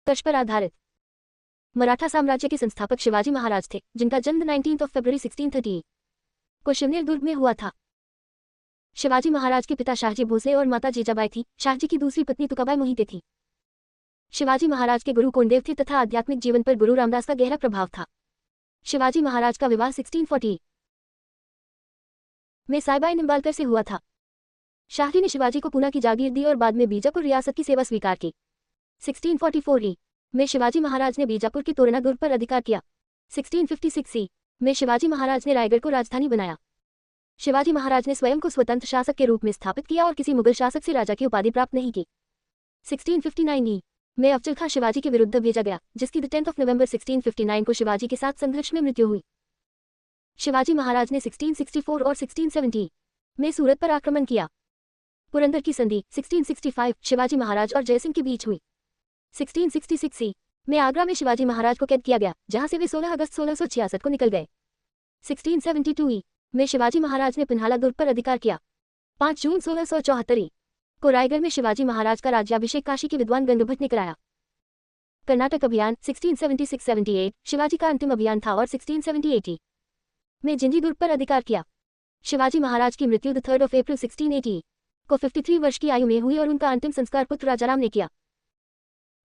उत्कर्ष पर आधारित। मराठा साम्राज्य के संस्थापक शिवाजी महाराज थे, जिनका जन्म 19 फरवरी 1630 को शिवनेर दुर्ग में हुआ था। शिवाजी महाराज के पिता शाहजी भोसले और माता जीजाबाई थी। शाहजी की दूसरी पत्नी तुकाबाई मोहिते थी। शिवाजी महाराज के गुरु कोंडेव थे तथा आध्यात्मिक जीवन पर गुरु रामदास का गहरा प्रभाव था। शिवाजी महाराज का विवाह 1640 में साईबाई निंबालकर से हुआ था। शाहजी ने शिवाजी को पूना की जागीर दी और बाद में बीजापुर रियासत की सेवा स्वीकार की। 1644 में शिवाजी महाराज ने बीजापुर के तोरणा दुर्ग पर अधिकार किया। 1656 में शिवाजी महाराज ने रायगढ़ को राजधानी बनाया। शिवाजी महाराज ने स्वयं को स्वतंत्र शासक के रूप में स्थापित किया और किसी मुगल शासक से राजा की उपाधि प्राप्त नहीं की। 1659 में अफजल खां शिवाजी के विरुद्ध भेजा गया, जिसकी 10 नवंबर 1659 को शिवाजी के साथ संघर्ष में मृत्यु हुई। शिवाजी महाराज ने 1664 और 1670 में सूरत पर आक्रमण किया। पुरंदर की संधि 1665 शिवाजी महाराज और जयसिंह के बीच हुई। 1666 में आगरा में शिवाजी महाराज को कैद किया गया, जहां से वे 16 अगस्त 1666 को निकल गए। 1672 में शिवाजी महाराज ने पिन्हाला दुर्ग पर अधिकार किया। 5 जून 1674 को रायगढ़ में शिवाजी महाराज का राज्याभिषेक काशी के विद्वान गंगभट्ट ने कराया। कर्नाटक अभियान 1676-78 शिवाजी का अंतिम अभियान था और 1678 में जिंजी दुर्ग पर अधिकार किया। शिवाजी महाराज की मृत्यु 3 अप्रैल 1680 को 53 वर्ष की आयु में हुई और उनका अंतिम संस्कार पुत्र राजाराम ने किया।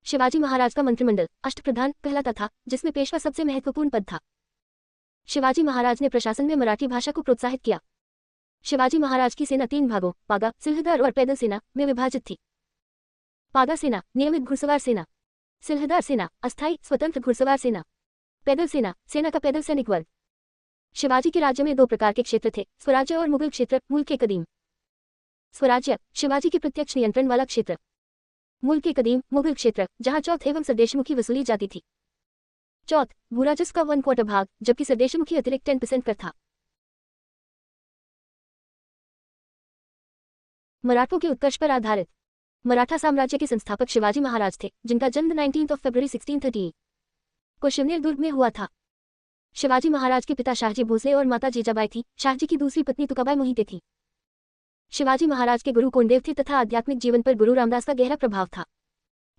शिवाजी महाराज का मंत्रिमंडल अष्टप्रधान कहलाता था, जिसमें पेशवा सबसे महत्वपूर्ण पद था। शिवाजी महाराज ने प्रशासन में मराठी भाषा को प्रोत्साहित किया। शिवाजी महाराज की सेना 3 भागों पागा, सिलहदार और पैदल सेना में विभाजित थी। पागा सेना नियमित घुड़सवार सेना, सिलहदार सेना अस्थायी स्वतंत्र घुड़सवार सेना, पैदल सेना सेना का पैदल सैनिक वर्ग। शिवाजी के राज्य में 2 प्रकार के क्षेत्र थे, स्वराज्य और मुगल क्षेत्र। मुल्क के कदीम स्वराज्य शिवाजी के प्रत्यक्ष नियंत्रण वाला क्षेत्र। मुल्क के कदीम मुगल क्षेत्र, जहां चौथ एवं सरदेशमुखी वसूली जाती थी। चौथ भूराजस्व का 1/4 भाग, जबकि सरदेशमुखी अतिरिक्त 10% कर था। मराठों के उत्कर्ष पर आधारित। मराठा साम्राज्य के संस्थापक शिवाजी महाराज थे, जिनका जन्म 19 फरवरी 1630 को शिवनेर दुर्ग में हुआ था। शिवाजी महाराज के पिता शाहजी भोसले और माता जीजाबाई थी। शाहजी की दूसरी पत्नी तुकाबाई मोहिते थी। शिवाजी महाराज के गुरु कोंडेव थे तथा आध्यात्मिक जीवन पर गुरु रामदास का गहरा प्रभाव था।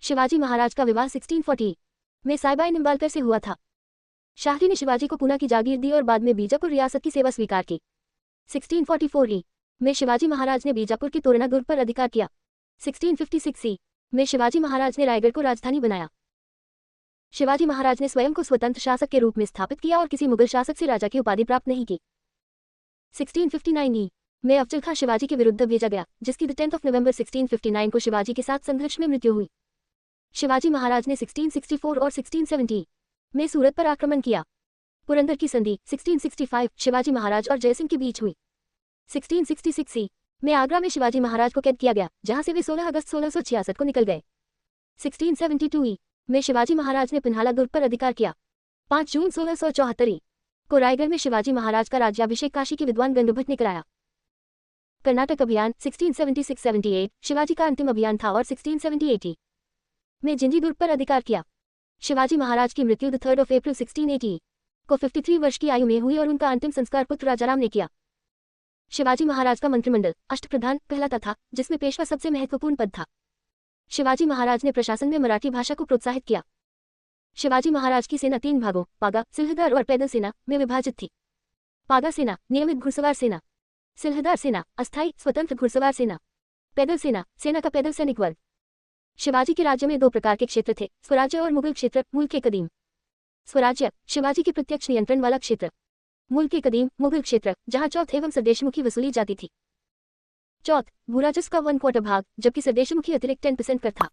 शिवाजी महाराज का विवाह 1640 में साईबाई निंबालकर से हुआ था। शाहजी ने शिवाजी को पूना की जागीर दी और बाद में बीजापुर रियासत की सेवा स्वीकार की। 1644 में शिवाजी महाराज ने बीजापुर के तोरणा दुर्ग पर अधिकार किया। 1656 में शिवाजी महाराज ने रायगढ़ को राजधानी बनाया। शिवाजी महाराज ने स्वयं को स्वतंत्र शासक के रूप में स्थापित किया और किसी मुगल शासक से राजा की उपाधि प्राप्त नहीं की। 1659 में अफजल खां शिवाजी के विरुद्ध भेजा गया, जिसकी 10 नवंबर 1659 को शिवाजी के साथ संघर्ष में मृत्यु हुई। शिवाजी महाराज ने 1664 और 1670 में सूरत पर आक्रमण किया। पुरंदर की संधि 1665 शिवाजी महाराज और जयसिंह के बीच हुई। 1666 में आगरा में शिवाजी महाराज को कैद किया गया, जहां से वे 16 अगस्त 1666 को निकल गए। 1672 में शिवाजी महाराज ने पिन्हाला दुर्ग पर अधिकार किया। 5 जून 1674 को रायगढ़ में शिवाजी महाराज का राज्याभिषेक काशी के विद्वान गंगभट्ट ने कराया। कर्नाटक अभियान 1676-78 शिवाजी का अंतिम अभियान था और 1678 में जिंजी दुर्ग पर अधिकार किया। शिवाजी महाराज की मृत्यु 3 अप्रैल 1680 को 53 वर्ष की आयु में हुई और उनका अंतिम संस्कार पुत्र राजाराम ने किया। शिवाजी महाराज का मंत्रिमंडल अष्टप्रधान कहलाता था, जिसमें पेशवा सबसे महत्वपूर्ण पद था। शिवाजी महाराज ने प्रशासन में मराठी भाषा को प्रोत्साहित किया। शिवाजी महाराज की सेना 3 भागों पागा, सिलहदार और पैदल सेना में विभाजित थी। पागा सेना नियमित घुड़सवार सेना, सिलहदार सेना अस्थायी स्वतंत्र घुड़सवार सेना, पैदल सेना सेना का पैदल सैनिक वर्ग। शिवाजी के राज्य में 2 प्रकार के क्षेत्र थे, स्वराज्य और मुगल क्षेत्र। मुल्क के कदीम स्वराज्य शिवाजी के प्रत्यक्ष नियंत्रण वाला क्षेत्र। मुल्क के कदीम मुगल क्षेत्र, जहां चौथ एवं सरदेशमुखी वसूली जाती थी। चौथ भूराजस्व का 1/4 भाग, जबकि सरदेशमुखी अतिरिक्त 10% कर था।